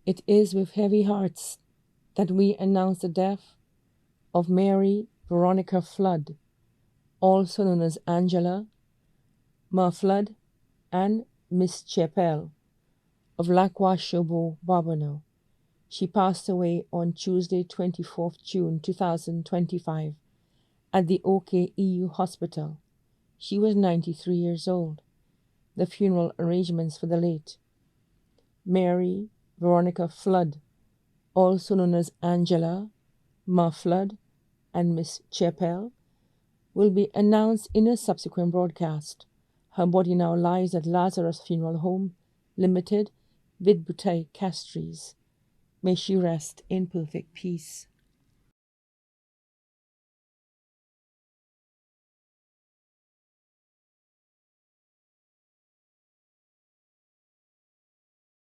It is with heavy hearts that we announce the death of Mary Veronica Flood, also known as Angela, Ma Flood, and Miss Chapelle of Lac-Washobo, Bobino. She passed away on Tuesday, 24th June 2025 at the OKEU Hospital. She was 93 years old. The funeral arrangements for the late Mary Veronica Flood, also known as Angela, Ma Flood, and Miss Chapelle, will be announced in a subsequent broadcast. Her body now lies at Lazarus Funeral Home, Limited, Vide Bouteille, Castries. May she rest in perfect peace.